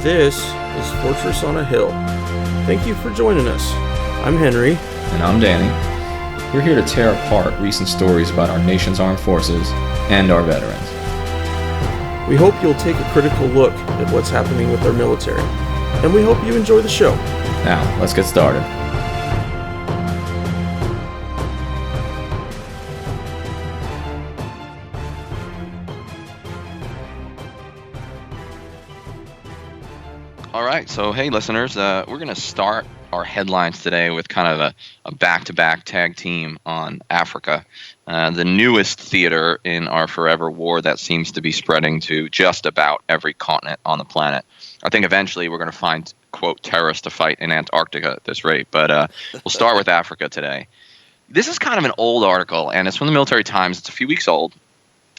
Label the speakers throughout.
Speaker 1: This is Fortress on a Hill. Thank you for joining us. I'm Henry.
Speaker 2: And I'm Danny. We're here to tear apart recent stories about our nation's armed forces and our veterans.
Speaker 1: We hope you'll take a critical look at what's happening with our military, and we hope you enjoy the show.
Speaker 2: Now, let's get started.
Speaker 3: All right, so hey, listeners, we're going to start our headlines today with kind of a back-to-back tag team on Africa, the newest theater in our forever war that seems to be spreading to just about every continent on the planet. I think eventually we're going to find, quote, terrorists to fight in Antarctica at this rate, but we'll start with Africa today. This is kind of an old article, and it's from the Military Times. It's a few weeks old.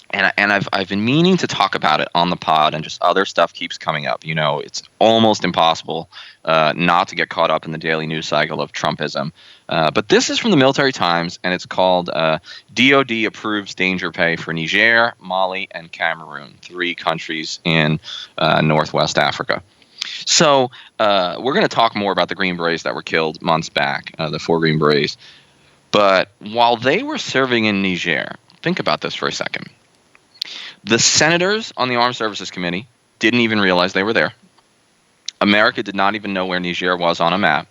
Speaker 3: And I've been meaning to talk about it on the pod, and just other stuff keeps coming up. You know, it's almost impossible not to get caught up in the daily news cycle of Trumpism. But this is from the Military Times, and it's called DOD approves danger pay for Niger, Mali, and Cameroon, 3 countries in Northwest Africa. So we're going to talk more about the Green Berets that were killed months back, the 4 Green Berets. But while they were serving in Niger, think about this for a second. The senators on the Armed Services Committee didn't even realize they were there. America did not even know where Niger was on a map.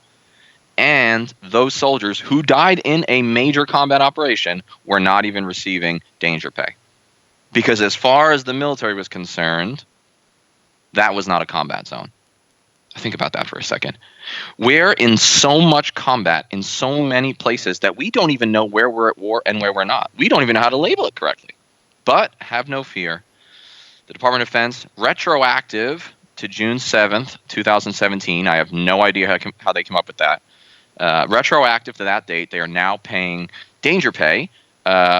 Speaker 3: And those soldiers who died in a major combat operation were not even receiving danger pay. Because as far as the military was concerned, that was not a combat zone. Think about that for a second. We're in so much combat in so many places that we don't even know where we're at war and where we're not. We don't even know how to label it correctly. But have no fear. The Department of Defense, retroactive to June 7th, 2017. I have no idea how they came up with that. Retroactive to that date, they are now paying danger pay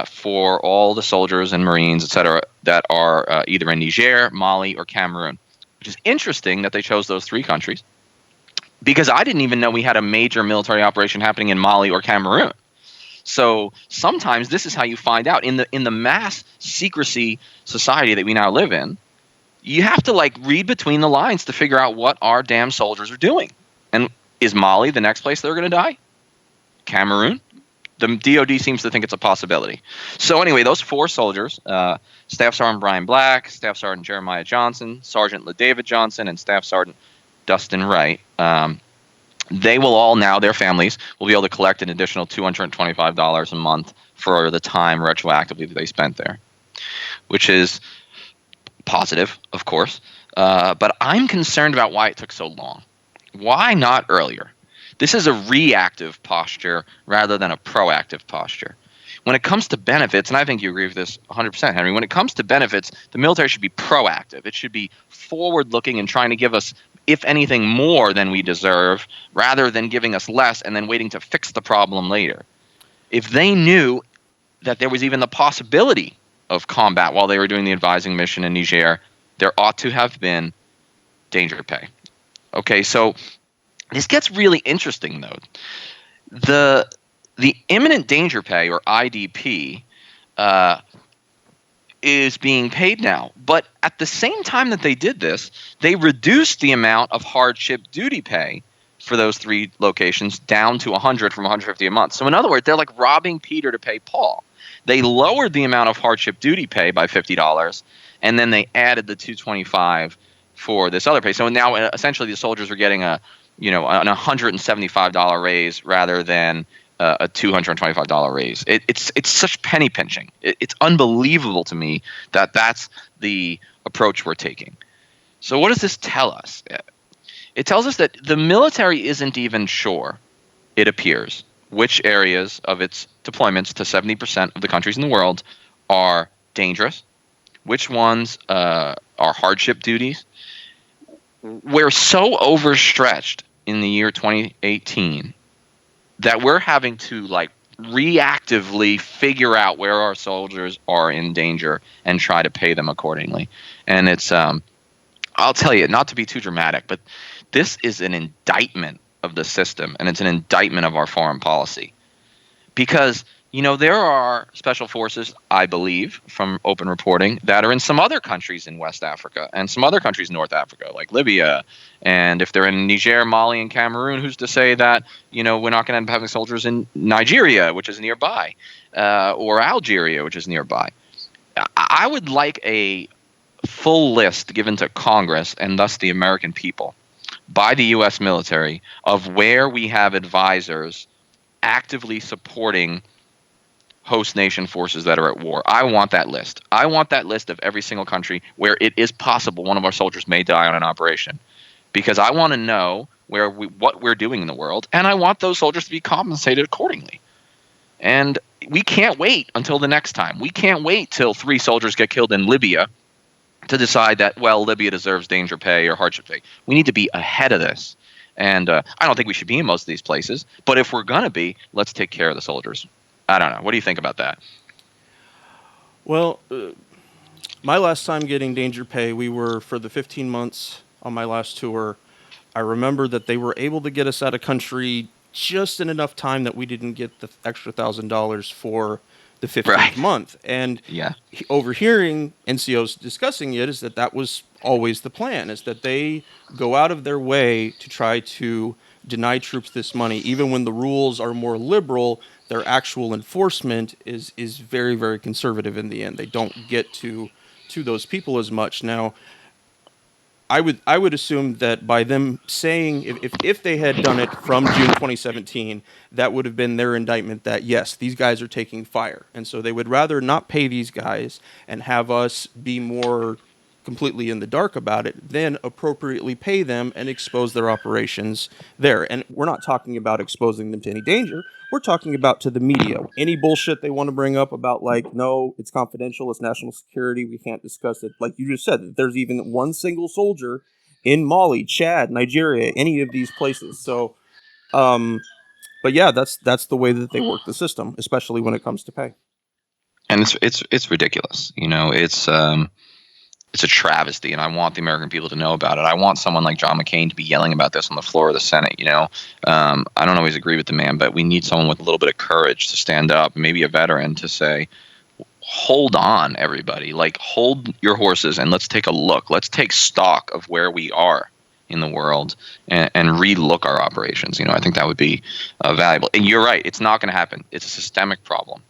Speaker 3: for all the soldiers and Marines, et cetera, that are either in Niger, Mali, or Cameroon. Which is interesting that they chose those 3 countries, because I didn't even know we had a major military operation happening in Mali or Cameroon. So sometimes this is how you find out. In the mass secrecy society that we now live in, you have to read between the lines to figure out what our damn soldiers are doing. And is Mali the next place they're going to die? Cameroon? The DOD seems to think it's a possibility. So anyway, those 4 soldiers, Staff Sergeant Brian Black, Staff Sergeant Jeremiah Johnson, Sergeant LaDavid Johnson, and Staff Sergeant Dustin Wright, they will all now, their families, will be able to collect an additional $225 a month for the time retroactively that they spent there, which is positive, of course. But I'm concerned about why it took so long. Why not earlier? This is a reactive posture rather than a proactive posture. When it comes to benefits, and I think you agree with this 100%, Henry, when it comes to benefits, the military should be proactive. It should be forward-looking and trying to give us, if anything, more than we deserve, rather than giving us less and then waiting to fix the problem later. If they knew that there was even the possibility of combat while they were doing the advising mission in Niger, there ought to have been danger pay. Okay, so this gets really interesting, though. The imminent danger pay, or IDP, is being paid now. But at the same time that they did this, they reduced the amount of hardship duty pay for those 3 locations down to $100 from $150 a month. So in other words, they're like robbing Peter to pay Paul. They lowered the amount of hardship duty pay by $50, and then they added the $225 for this other pay. So now essentially the soldiers are getting an $175 raise rather than a $225 raise. It's such penny pinching. It's unbelievable to me that that's the approach we're taking. So what does this tell us? It tells us that the military isn't even sure, it appears, which areas of its deployments to 70% of the countries in the world are dangerous, which ones are hardship duties. We're so overstretched in the year 2018 that we're having to reactively figure out where our soldiers are in danger and try to pay them accordingly. And it's I'll tell you, not to be too dramatic, but this is an indictment of the system, and it's an indictment of our foreign policy. Because There are special forces, I believe, from open reporting, that are in some other countries in West Africa and some other countries in North Africa, like Libya. And if they're in Niger, Mali, and Cameroon, who's to say that, we're not going to end up having soldiers in Nigeria, which is nearby, or Algeria, which is nearby. I would like a full list given to Congress and thus the American people by the U.S. military of where we have advisors actively supporting host nation forces that are at war. I want that list. I want that list of every single country where it is possible one of our soldiers may die on an operation, because I want to know what we're doing in the world, and I want those soldiers to be compensated accordingly. And we can't wait until the next time. We can't wait till 3 soldiers get killed in Libya to decide that, well, Libya deserves danger pay or hardship pay. We need to be ahead of this. And I don't think we should be in most of these places, but if we're going to be, let's take care of the soldiers. I don't know. What do you think about that?
Speaker 1: Well, my last time getting danger pay, we were for the 15 months on my last tour. I remember that they were able to get us out of country just in enough time that we didn't get the extra $1,000 for the 15th
Speaker 3: Right.
Speaker 1: month. And
Speaker 3: Yeah.
Speaker 1: overhearing NCOs discussing it is that was always the plan, is that they go out of their way to try to deny troops this money, even when the rules are more liberal. Their actual enforcement is very, very conservative in the end. They don't get to those people as much. Now, I would assume that by them saying, if they had done it from June 2017, that would have been their indictment that, yes, these guys are taking fire. And so they would rather not pay these guys and have us be more completely in the dark about it than appropriately pay them and expose their operations there. And we're not talking about exposing them to any danger. We're talking about to the media. Any bullshit they want to bring up about, like, no, it's confidential, it's national security, we can't discuss it. Like you just said, that there's even one single soldier in Mali, Chad, Nigeria, any of these places. So, but yeah, that's the way that they work the system, especially when it comes to pay.
Speaker 3: And it's ridiculous. It's a travesty, and I want the American people to know about it. I want someone like John McCain to be yelling about this on the floor of the Senate. I don't always agree with the man, but we need someone with a little bit of courage to stand up, maybe a veteran, to say, hold on, everybody. Like, hold your horses and let's take a look. Let's take stock of where we are in the world and re-look our operations. I think that would be valuable. And you're right. It's not going to happen. It's a systemic problem,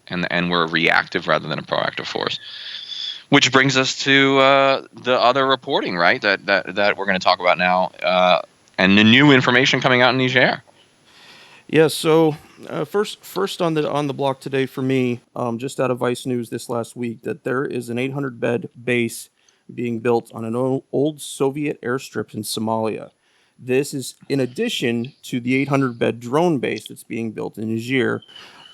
Speaker 3: and we're a reactive rather than a proactive force. Which brings us to the other reporting, right? That we're going to talk about now, and the new information coming out in Niger.
Speaker 1: Yeah. So first on the block today for me, just out of Vice News this last week, that there is an 800-bed base being built on an old Soviet airstrip in Somalia. This is in addition to the 800-bed drone base that's being built in Niger.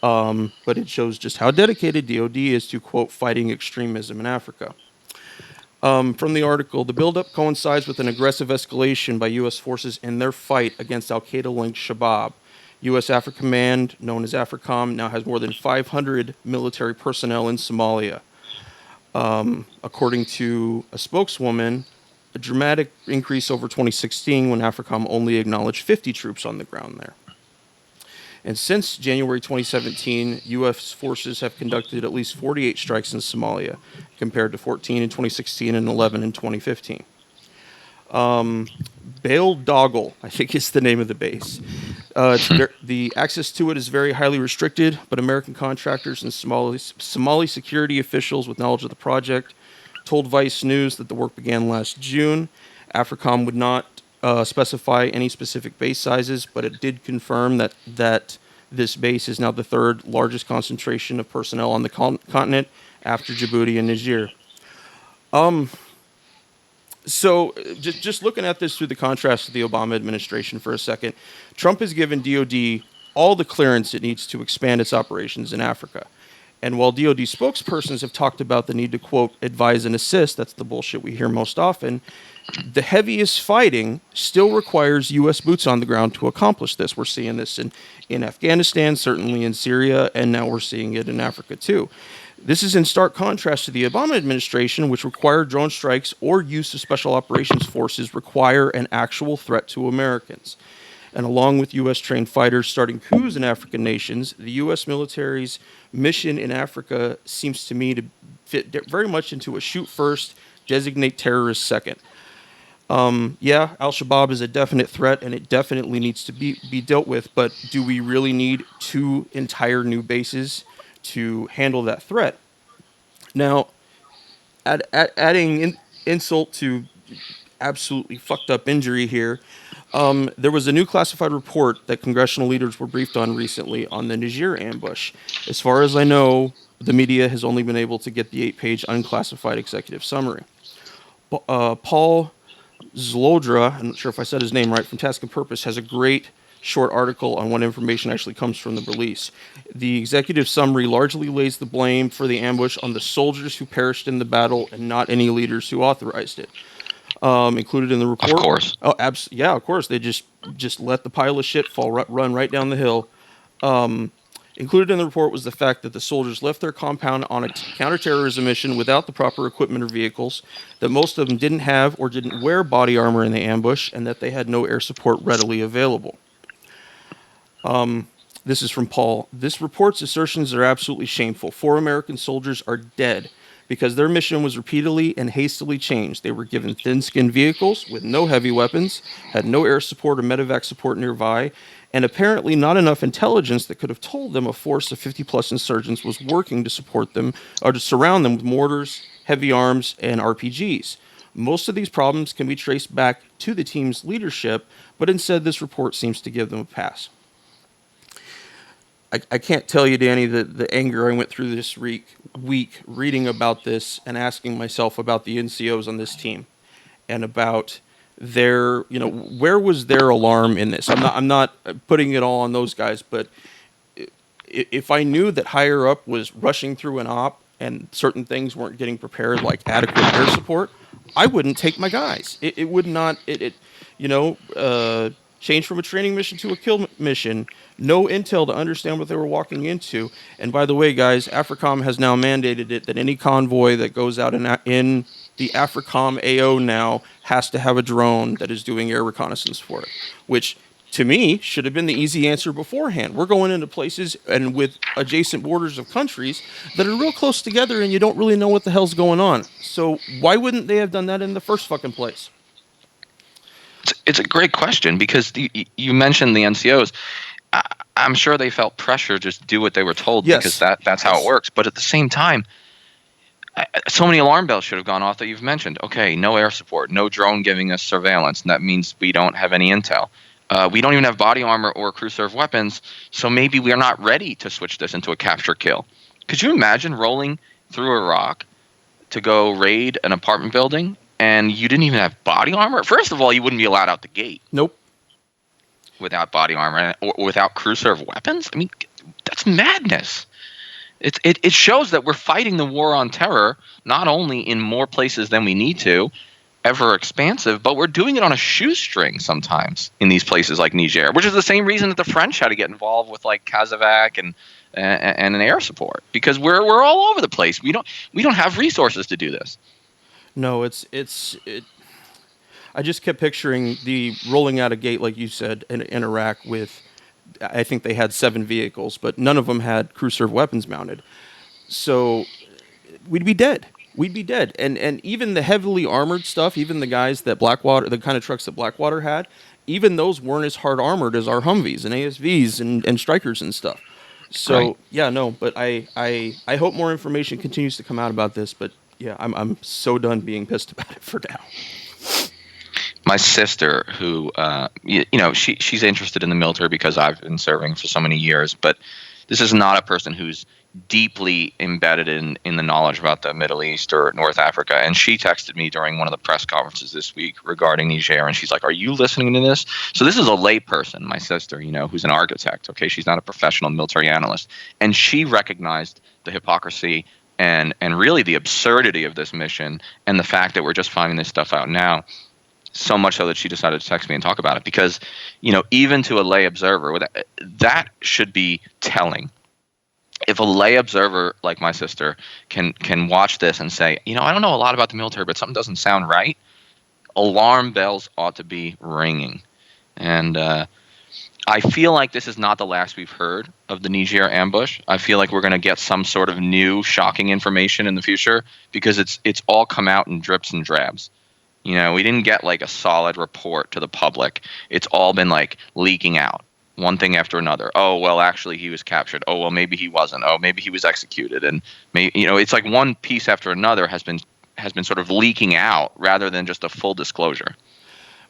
Speaker 1: But it shows just how dedicated DoD is to, quote, fighting extremism in Africa. From the article, the buildup coincides with an aggressive escalation by U.S. forces in their fight against al-Qaeda-linked Shabab. U.S. Africa Command, known as AFRICOM, now has more than 500 military personnel in Somalia. According to a spokeswoman, a dramatic increase over 2016 when AFRICOM only acknowledged 50 troops on the ground there. And since January 2017, U.S. forces have conducted at least 48 strikes in Somalia, compared to 14 in 2016 and 11 in 2015. Bale Doggle, I think is the name of the base. The access to it is very highly restricted, but American contractors and Somali security officials with knowledge of the project told Vice News that the work began last June. AFRICOM would not specify any specific base sizes, but it did confirm that this base is now the third largest concentration of personnel on the continent after Djibouti and Niger. So just looking at this through the contrast to the Obama administration for a second, Trump has given DoD all the clearance it needs to expand its operations in Africa. And while DoD spokespersons have talked about the need to, quote, advise and assist, that's the bullshit we hear most often, the heaviest fighting still requires U.S. boots on the ground to accomplish this. We're seeing this in Afghanistan, certainly in Syria, and now we're seeing it in Africa too. This is in stark contrast to the Obama administration, which required drone strikes or use of special operations forces require an actual threat to Americans. and along with U.S. trained fighters starting coups in African nations, the U.S. military's mission in Africa seems to me to fit very much into a shoot first, designate terrorists second. Yeah, Al Shabaab is a definite threat, and it definitely needs to be dealt with. But do we really need two entire new bases to handle that threat? Now, adding insult to absolutely fucked up injury here, there was a new classified report that congressional leaders were briefed on recently on the Niger ambush. As far as I know, the media has only been able to get the 8-page unclassified executive summary. Paul Zlodra, I'm not sure if I said his name right, from Task and Purpose, has a great short article on what information actually comes from the release. The executive summary largely lays the blame for the ambush on the soldiers who perished in the battle and not any leaders who authorized it. Included in the report.
Speaker 3: Of course.
Speaker 1: Oh, yeah, of course. They just let the pile of shit run right down the hill. Included in the report was the fact that the soldiers left their compound on a counterterrorism mission without the proper equipment or vehicles, that most of them didn't have or didn't wear body armor in the ambush, and that they had no air support readily available. This is from Paul. This report's assertions are absolutely shameful. 4 American soldiers are dead because their mission was repeatedly and hastily changed. They were given thin-skinned vehicles with no heavy weapons, had no air support or medevac support nearby, and apparently not enough intelligence that could have told them a force of 50-plus insurgents was working to support them or to surround them with mortars, heavy arms, and RPGs. Most of these problems can be traced back to the team's leadership, but instead this report seems to give them a pass. I can't tell you, Danny, the anger I went through this week reading about this and asking myself about the NCOs on this team and about their, where was their alarm in this? I'm not putting it all on those guys, but if I knew that higher up was rushing through an op and certain things weren't getting prepared, like adequate air support, I wouldn't take my guys. It would not, change from a training mission to a kill mission, no intel to understand what they were walking into. And by the way, guys, AFRICOM has now mandated it that any convoy that goes out in the AFRICOM AO now has to have a drone that is doing air reconnaissance for it, which to me should have been the easy answer beforehand. We're going into places and with adjacent borders of countries that are real close together and you don't really know what the hell's going on. So why wouldn't they have done that in the first fucking place?
Speaker 3: It's a great question because you mentioned the NCOs. I'm sure they felt pressure just to do what they were told because that's how it works. But at the same time, so many alarm bells should have gone off that you've mentioned. Okay, no air support, no drone giving us surveillance, and that means we don't have any intel. We don't even have body armor or crew serve weapons, so maybe we are not ready to switch this into a capture kill. Could you imagine rolling through Iraq to go raid an apartment building and you didn't even have body armor? First of all, you wouldn't be allowed out the gate.
Speaker 1: Nope.
Speaker 3: Without body armor or without crew serve weapons? I mean, that's madness. It shows that we're fighting the war on terror, not only in more places than we need to, ever expansive, but we're doing it on a shoestring sometimes in these places like Niger, which is the same reason that the French had to get involved with like Casavac and an air support, because we're all over the place. We don't have resources to do this.
Speaker 1: No, it. I just kept picturing the rolling out a gate, like you said, in Iraq with, I think they had 7 vehicles, but none of them had crew serve weapons mounted. So we'd be dead. And even the heavily armored stuff, even the guys that Blackwater, the kind of trucks that Blackwater had, even those weren't as hard armored as our Humvees and ASVs and Strikers and stuff. So right. Yeah, no, but I hope more information continues to come out about this, but yeah, I'm so done being pissed about it for now.
Speaker 3: My sister, who, she's interested in the military because I've been serving for so many years, but this is not a person who's deeply embedded in the knowledge about the Middle East or North Africa. And she texted me during one of the press conferences this week regarding Niger, and she's like, "Are you listening to this?" So this is a lay person, my sister, who's an architect, okay? She's not a professional military analyst. And she recognized the hypocrisy and really the absurdity of this mission and the fact that we're just finding this stuff out now. So much so that she decided to text me and talk about it because, even to a lay observer, that should be telling. If a lay observer like my sister can watch this and say, I don't know a lot about the military, but something doesn't sound right, alarm bells ought to be ringing. And I feel like this is not the last we've heard of the Niger ambush. I feel like we're going to get some sort of new shocking information in the future because it's all come out in drips and drabs. You know, we didn't get like a solid report to the public. It's all been like leaking out, one thing after another. Oh, well, actually he was captured. Oh, well, maybe he wasn't. Oh, maybe he was executed. And it's like one piece after another has been sort of leaking out rather than just a full disclosure.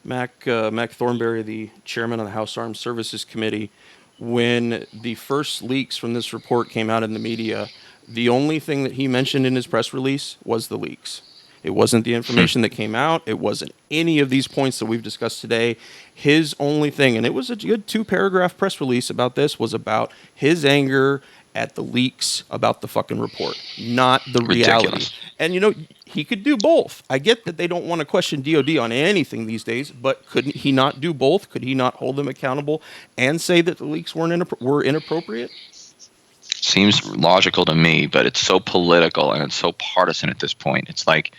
Speaker 1: Mac Thornberry, the chairman of the House Armed Services Committee, when the first leaks from this report came out in the media, the only thing that he mentioned in his press release was the leaks. It wasn't the information that came out. It wasn't any of these points that we've discussed today. His only thing, and it was a good 2-paragraph press release about this, was about his anger at the leaks about the fucking report, not the reality.
Speaker 3: Ridiculous.
Speaker 1: And, he could do both. I get that they don't want to question DOD on anything these days, but couldn't he not do both? Could he not hold them accountable and say that the leaks were inappropriate?
Speaker 3: Seems logical to me, but it's so political and it's so partisan at this point. It's like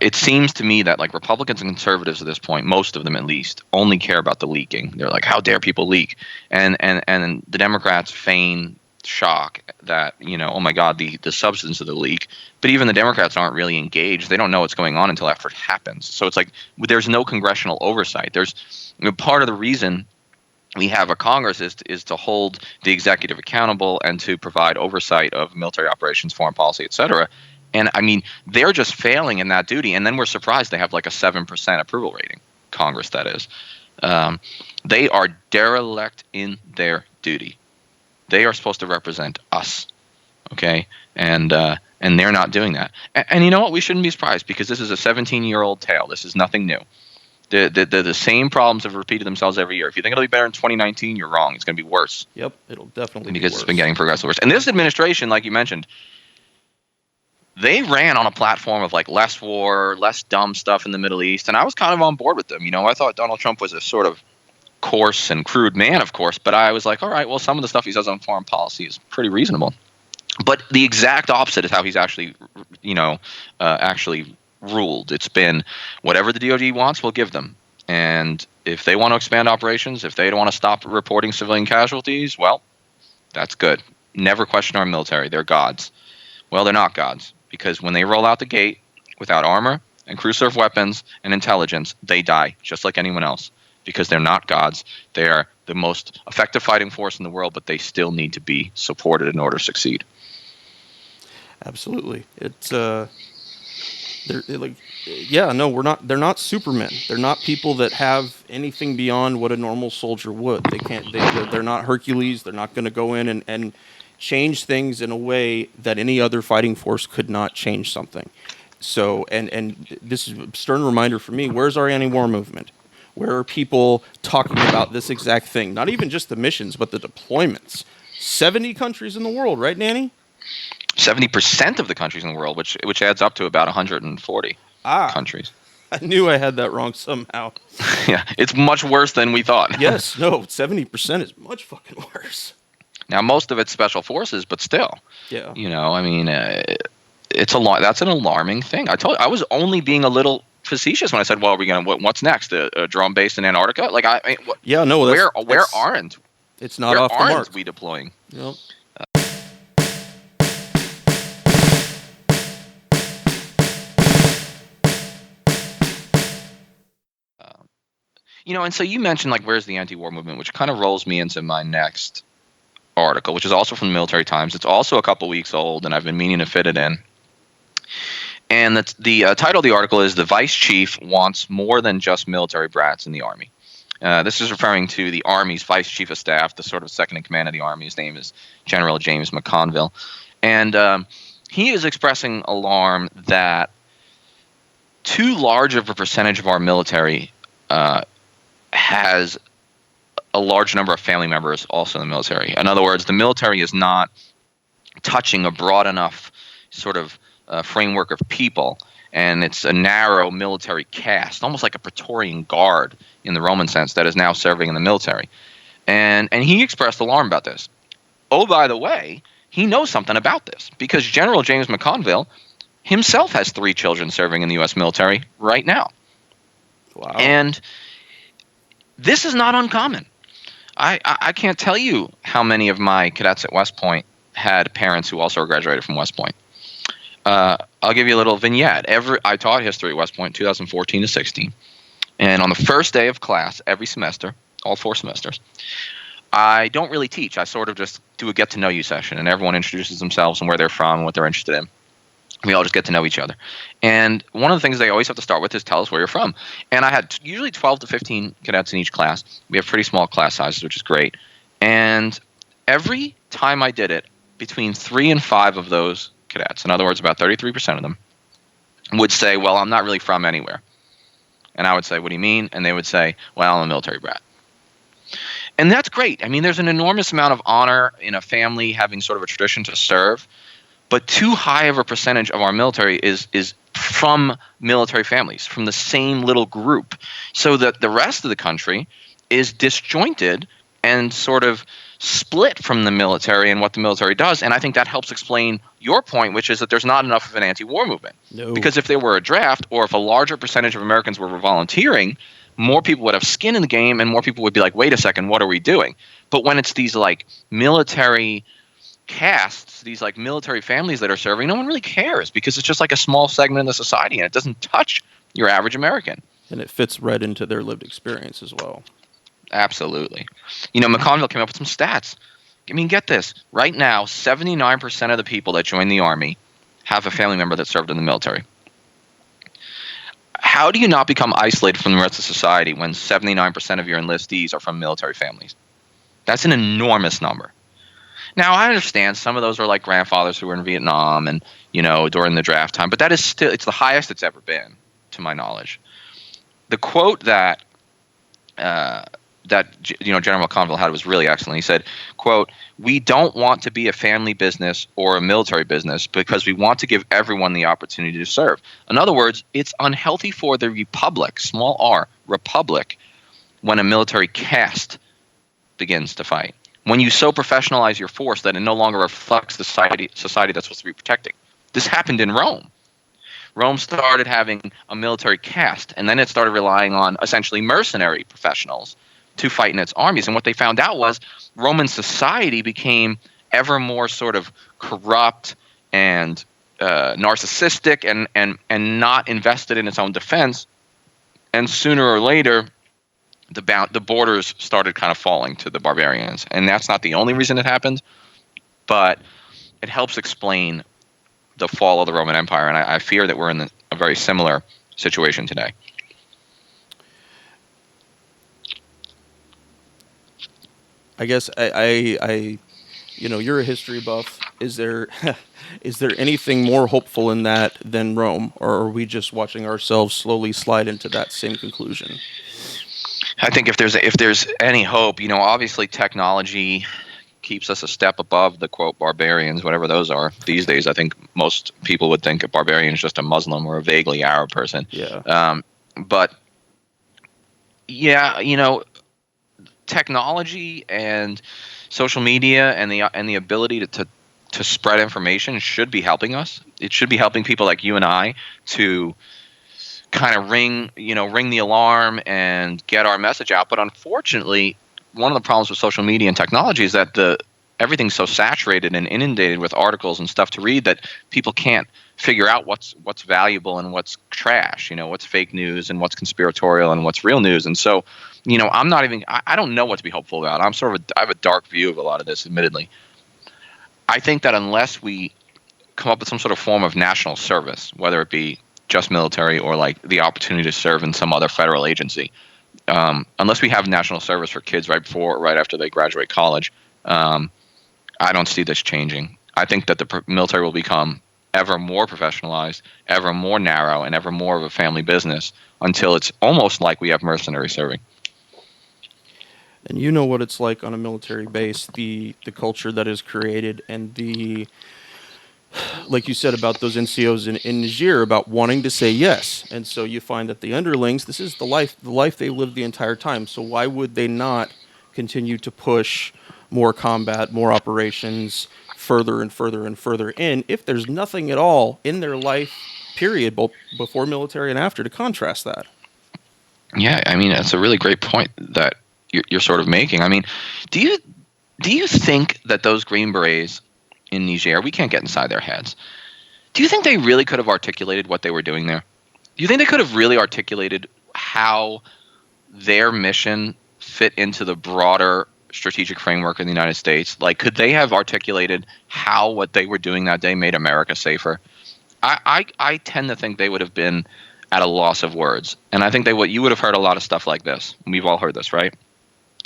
Speaker 3: it seems to me that like Republicans and conservatives at this point, most of them at least, only care about the leaking. They're like, how dare people leak? And the Democrats feign shock that, oh my God, the substance of the leak. But even the Democrats aren't really engaged. They don't know what's going on until after it happens. So it's like there's no congressional oversight. There's part of the reason we have a Congress is to hold the executive accountable and to provide oversight of military operations, foreign policy, et cetera. And I mean, they're just failing in that duty. And then we're surprised they have like a 7% approval rating. Congress, that is. They are derelict in their duty. They are supposed to represent us, okay? And they're not doing that. And you know what? We shouldn't be surprised because this is a 17-year-old tale. This is nothing new. The same problems have repeated themselves every year. If you think it'll be better in 2019, you're wrong. It's going to be worse.
Speaker 1: Yep, it'll definitely be
Speaker 3: because
Speaker 1: worse.
Speaker 3: It's been getting progressively worse. And this administration, like you mentioned, they ran on a platform of like less war, less dumb stuff in the Middle East, and I was kind of on board with them. I thought Donald Trump was a sort of coarse and crude man, of course, but I was like, all right, well, some of the stuff he says on foreign policy is pretty reasonable. But the exact opposite is how he's actually, actually ruled. It's been whatever the DoD wants, we'll give them. And if they want to expand operations, if they don't want to stop reporting civilian casualties, well, that's good. Never question our military. They're gods. Well, they're not gods because when they roll out the gate without armor and crew-served weapons and intelligence, they die just like anyone else. Because they're not gods. They are the most effective fighting force in the world, but they still need to be supported in order to succeed.
Speaker 1: Absolutely. They're not Supermen. They're not people that have anything beyond what a normal soldier would. They're not Hercules. They're not going to go in and change things in a way that any other fighting force could not change something. So, and this is a stern reminder for me, where's our anti-war movement? Where are people talking about this exact thing? Not even just the missions, but the deployments. 70 countries in the world, right, Nanny?
Speaker 3: 70% of the countries in the world, which adds up to about 140 countries.
Speaker 1: I knew I had that wrong somehow.
Speaker 3: Yeah, it's much worse than we thought.
Speaker 1: Yes, no, 70% is much fucking worse.
Speaker 3: Now, most of it's special forces, but still.
Speaker 1: Yeah.
Speaker 3: It's that's an alarming thing. I was only being a little facetious when I said, "Well, what's next? A drone base in Antarctica?" Like, where aren't?
Speaker 1: It's not off the mark.
Speaker 3: Where aren't we deploying?
Speaker 1: Yep.
Speaker 3: And so you mentioned like, where's the anti-war movement, which kind of rolls me into my next article, which is also from the Military Times. It's also a couple weeks old, and I've been meaning to fit it in. And the title of the article is "The Vice Chief Wants More Than Just Military Brats in the Army." This is referring to the Army's Vice Chief of Staff, the sort of second in command of the Army. His name is General James McConville. And he is expressing alarm that too large of a percentage of our military has a large number of family members also in the military. In other words, the military is not touching a broad enough sort of framework of people, and it's a narrow military caste, almost like a Praetorian Guard in the Roman sense, that is now serving in the military. And he expressed alarm about this. Oh, by the way, he knows something about this because General James McConville himself has 3 children serving in the U.S. military right now.
Speaker 1: Wow.
Speaker 3: And this is not uncommon. I can't tell you how many of my cadets at West Point had parents who also graduated from West Point. I'll give you a little vignette. I taught history at West Point 2014 to 16. And on the first day of class, every semester, all 4 semesters, I don't really teach. I sort of just do a get-to-know-you session, and everyone introduces themselves and where they're from and what they're interested in. We all just get to know each other. And one of the things they always have to start with is tell us where you're from. And I had usually 12 to 15 cadets in each class. We have pretty small class sizes, which is great. And every time I did it, between 3 and 5 of those cadets, in other words, about 33% of them, would say, well, I'm not really from anywhere. And I would say, what do you mean? And they would say, well, I'm a military brat. And that's great. I mean, there's an enormous amount of honor in a family having sort of a tradition to serve. But too high of a percentage of our military is from military families, from the same little group. So that the rest of the country is disjointed and sort of split from the military and what the military does. And I think that helps explain your point, which is that there's not enough of an anti-war movement.
Speaker 1: No.
Speaker 3: Because if there were a draft, or if a larger percentage of Americans were volunteering, more people would have skin in the game, and more people would be like, wait a second, what are we doing? But when it's these like military castes, these like military families that are serving, no one really cares, because it's just like a small segment of the society, and it doesn't touch your average American.
Speaker 1: And it fits right into their lived experience as well.
Speaker 3: Absolutely. You know, McConville came up with some stats. I mean, get this. Right now, 79% of the people that join the Army have a family member that served in the military. How do you not become isolated from the rest of society when 79% of your enlistees are from military families? That's an enormous number. Now, I understand some of those are like grandfathers who were in Vietnam and, you know, during the draft time, but that is still, it's the highest it's ever been, to my knowledge. The quote that General McConville had was really excellent. He said, quote, "We don't want to be a family business or a military business because we want to give everyone the opportunity to serve." In other words, it's unhealthy for the republic, small r, republic, when a military caste begins to fight. When you so professionalize your force that it no longer reflects the society that's supposed to be protecting. This happened in Rome. Rome started having a military caste, and then it started relying on essentially mercenary professionals to fight in its armies. And what they found out was Roman society became ever more sort of corrupt and narcissistic and not invested in its own defense. And sooner or later, the borders started kind of falling to the barbarians. And that's not the only reason it happened, but it helps explain the fall of the Roman Empire. And I fear that we're in a very similar situation today.
Speaker 1: I guess I you're a history buff. Is there anything more hopeful in that than Rome, or are we just watching ourselves slowly slide into that same conclusion?
Speaker 3: I think if there's any hope, obviously technology keeps us a step above the quote barbarians, whatever those are these days. I think most people would think a barbarian is just a Muslim or a vaguely Arab person.
Speaker 1: Yeah.
Speaker 3: But yeah, technology and social media and the ability to spread information should be helping us. It should be helping people like you and I to kind of ring the alarm and get our message out. But unfortunately, one of the problems with social media and technology is that everything's so saturated and inundated with articles and stuff to read that people can't figure out what's valuable and what's trash, what's fake news and what's conspiratorial and what's real news. And so, I don't know what to be hopeful about. I have a dark view of a lot of this, admittedly. I think that unless we come up with some sort of form of national service, whether it be just military or like the opportunity to serve in some other federal agency, unless we have national service for kids right after they graduate college, I don't see this changing. I think that the military will become ever more professionalized, ever more narrow, and ever more of a family business until it's almost like we have mercenaries serving.
Speaker 1: And you know what it's like on a military base, the culture that is created, and like you said about those NCOs in Niger, about wanting to say yes. And so you find that the underlings, this is the life they lived the entire time. So why would they not continue to push more combat, more operations, further and further and further in, if there's nothing at all in their life, period, both before military and after, to contrast that?
Speaker 3: Yeah, I mean, that's a really great point that you're sort of making. I mean, do you think that those Green Berets in Niger, we can't get inside their heads. Do you think they really could have articulated what they were doing there? Do you think they could have really articulated how their mission fit into the broader strategic framework in the United States? Like, could they have articulated how what they were doing that day made America safer? I tend to think they would have been at a loss of words. And I think you would have heard a lot of stuff like this. We've all heard this, right?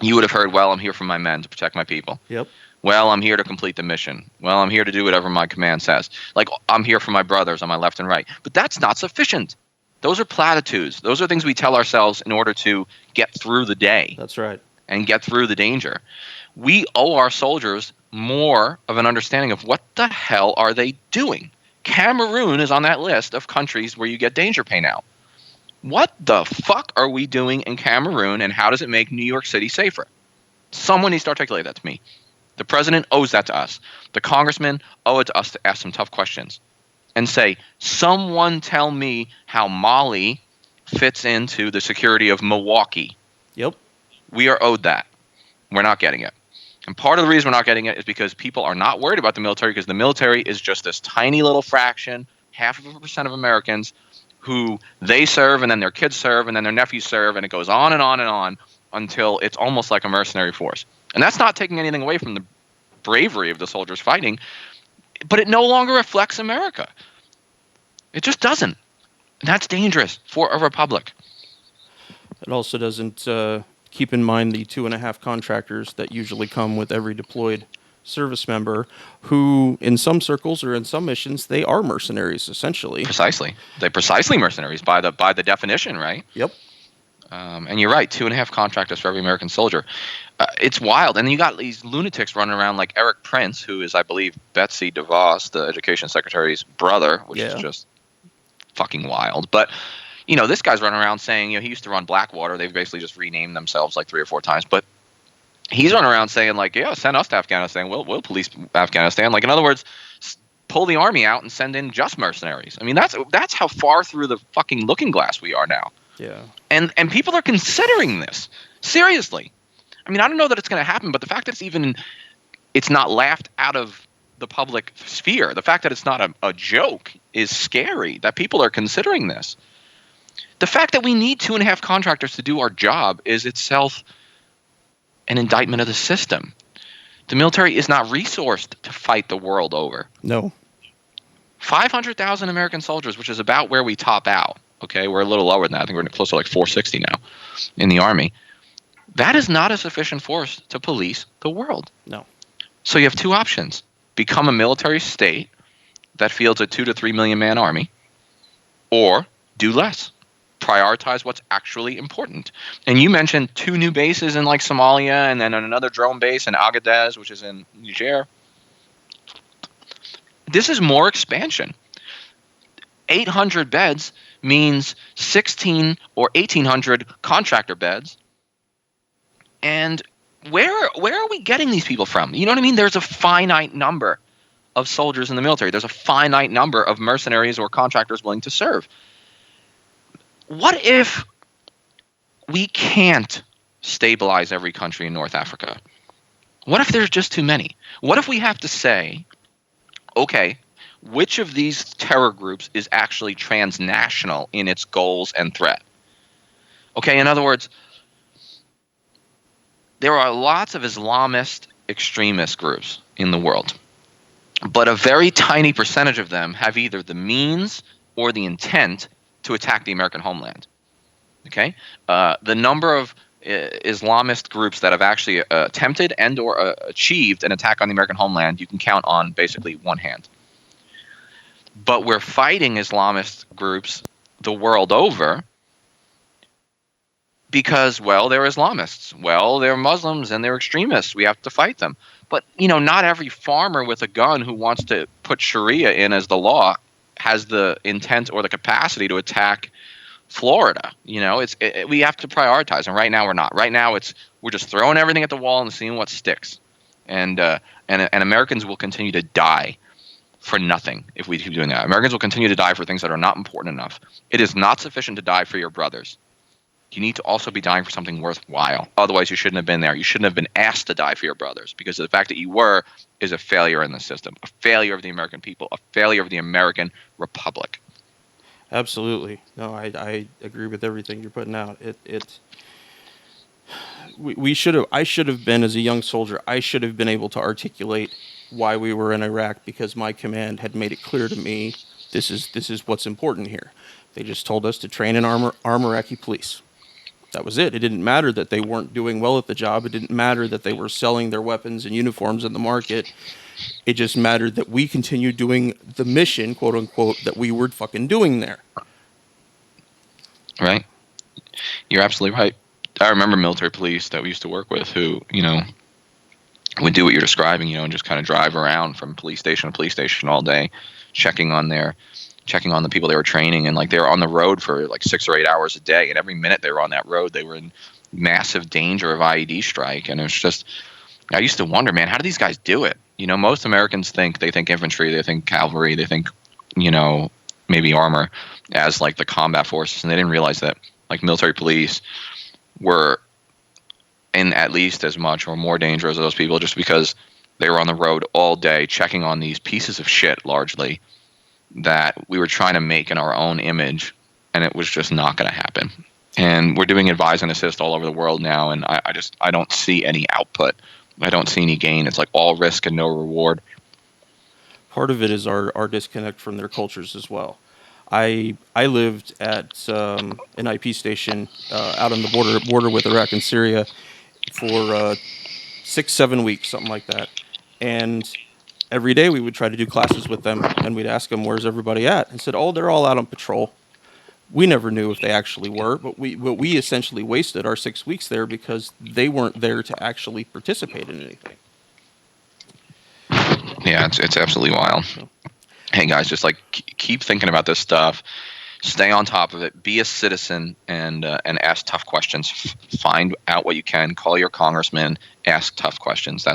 Speaker 3: You would have heard, well, I'm here for my men to protect my people.
Speaker 1: Yep.
Speaker 3: Well, I'm here to complete the mission. Well, I'm here to do whatever my command says. Like, I'm here for my brothers on my left and right. But that's not sufficient. Those are platitudes. Those are things we tell ourselves in order to get through the day.
Speaker 1: That's right.
Speaker 3: And get through the danger. We owe our soldiers more of an understanding of what the hell are they doing. Cameroon is on that list of countries where you get danger pay now. What the fuck are we doing in Cameroon, and how does it make New York City safer? Someone needs to articulate that to me. The president owes that to us. The congressmen owe it to us to ask some tough questions and say, someone tell me how Mali fits into the security of Milwaukee.
Speaker 1: Yep. We
Speaker 3: are owed that. We're not getting it. And part of the reason we're not getting it is because people are not worried about the military, because the military is just this tiny little fraction, 0.5% of Americans who they serve, and then their kids serve, and then their nephews serve, and it goes on and on and on until it's almost like a mercenary force. And that's not taking anything away from the bravery of the soldiers fighting, but it no longer reflects America. It just doesn't. And that's dangerous for a republic.
Speaker 1: It also doesn't keep in mind the 2.5 contractors that usually come with every deployed service member, who in some circles or in some missions, they are mercenaries, essentially.
Speaker 3: Precisely. They're precisely mercenaries by the definition, right?
Speaker 1: Yep.
Speaker 3: And you're right, 2.5 contractors for every American soldier. It's wild. And you got these lunatics running around like Eric Prince, who is, I believe, Betsy DeVos, the education secretary's brother, which is just fucking wild. But, this guy's running around saying, he used to run Blackwater. They've basically just renamed themselves like 3 or 4 times. But he's running around saying, like, send us to Afghanistan. We'll police Afghanistan. Like, in other words, pull the army out and send in just mercenaries. I mean, that's how far through the fucking looking glass we are now.
Speaker 1: Yeah.
Speaker 3: And people are considering this. Seriously. I mean, I don't know that it's going to happen, but the fact that it's not laughed out of the public sphere, the fact that it's not a joke is scary, that people are considering this. The fact that we need 2.5 contractors to do our job is itself an indictment of the system. The military is not resourced to fight the world over.
Speaker 1: No.
Speaker 3: 500,000 American soldiers, which is about where we top out. Okay, we're a little lower than that. I think we're close to like 460 now in the Army. That is not a sufficient force to police the world.
Speaker 1: No.
Speaker 3: So you have 2 options. Become a military state that fields a 2 to 3 million man army, or do less. Prioritize what's actually important. And you mentioned 2 new bases in like Somalia, and then another drone base in Agadez, which is in Niger. This is more expansion. 800 beds means 16 or 1,800 contractor beds. And where are we getting these people from? You know what I mean? There's a finite number of soldiers in the military. There's a finite number of mercenaries or contractors willing to serve. What if we can't stabilize every country in North Africa? What if there's just too many? What if we have to say, okay, which of these terror groups is actually transnational in its goals and threat? Okay, in other words, there are lots of Islamist extremist groups in the world, but a very tiny percentage of them have either the means or the intent to attack the American homeland. Okay? The number of Islamist groups that have actually attempted and or achieved an attack on the American homeland, you can count on basically one hand. But we're fighting Islamist groups the world over because, well, they're Islamists. Well, they're Muslims and they're extremists. We have to fight them. But, not every farmer with a gun who wants to put Sharia in as the law has the intent or the capacity to attack Florida. We have to prioritize, and right now we're not. Right now we're just throwing everything at the wall and seeing what sticks. And Americans will continue to die for nothing if we keep doing that. Americans will continue to die for things that are not important enough. It is not sufficient to die for your brothers. you need to also be dying for something worthwhile. Otherwise, you shouldn't have been there. You shouldn't have been asked to die for your brothers, because the fact that you were is a failure in the system, a failure of the American people, a failure of the American Republic.
Speaker 1: Absolutely. No, I agree with everything you're putting out. I should have been, as a young soldier, I should have been able to articulate why we were in Iraq, because my command had made it clear to me, this is what's important here. They just told us to train and arm Iraqi police. That was it. It didn't matter that they weren't doing well at the job. It didn't matter that they were selling their weapons and uniforms in the market. It just mattered that we continued doing the mission, quote unquote, that we were fucking doing there.
Speaker 3: Right. You're absolutely right. I remember military police that we used to work with who, would do what you're describing, and just kind of drive around from police station to police station all day, checking on the people they were training, and like they were on the road for like 6 or 8 hours a day, and every minute they were on that road, they were in massive danger of IED strike. And it was just, I used to wonder, man, how do these guys do it? Most Americans think infantry, they think cavalry, they think, maybe armor as like the combat forces, and they didn't realize that like military police were in at least as much or more danger as those people, just because they were on the road all day checking on these pieces of shit largely that we were trying to make in our own image, and it was just not going to happen. And we're doing advise and assist all over the world now, and I don't see any output. I don't see any gain. It's like all risk and no reward.
Speaker 1: Part of it is our disconnect from their cultures as well. I lived at an IP station out on the border with Iraq and Syria for 6-7 weeks, something like that. And every day we would try to do classes with them, and we'd ask them, where's everybody at? And said, oh, they're all out on patrol. We never knew if they actually were, but we essentially wasted our 6 weeks there because they weren't there to actually participate in anything.
Speaker 3: Yeah, it's absolutely wild. Hey guys, just like keep thinking about this stuff. Stay on top of it. Be a citizen and ask tough questions. Find out what you can. Call your congressman. Ask tough questions.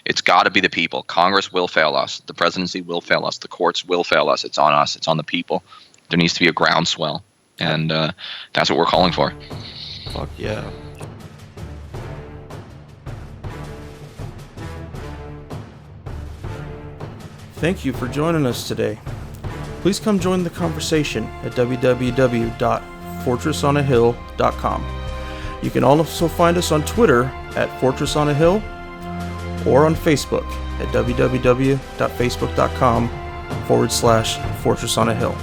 Speaker 3: It's got to be the people. Congress will fail us. The presidency will fail us. The courts will fail us. It's on us. It's on the people. There needs to be a groundswell, and that's what we're calling for.
Speaker 1: Fuck yeah. Thank you for joining us today. Please come join the conversation at www.fortressonahill.com. You can also find us on Twitter at Fortress on a Hill, or on Facebook at www.facebook.com/Fortress on a Hill.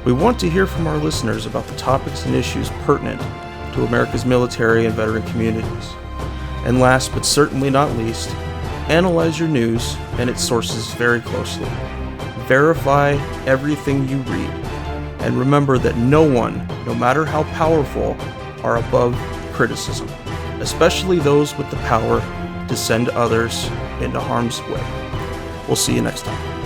Speaker 1: We want to hear from our listeners about the topics and issues pertinent to America's military and veteran communities. And last but certainly not least, analyze your news and its sources very closely. Verify everything you read. And remember that no one, no matter how powerful, are above criticism, especially those with the power to send others into harm's way. We'll see you next time.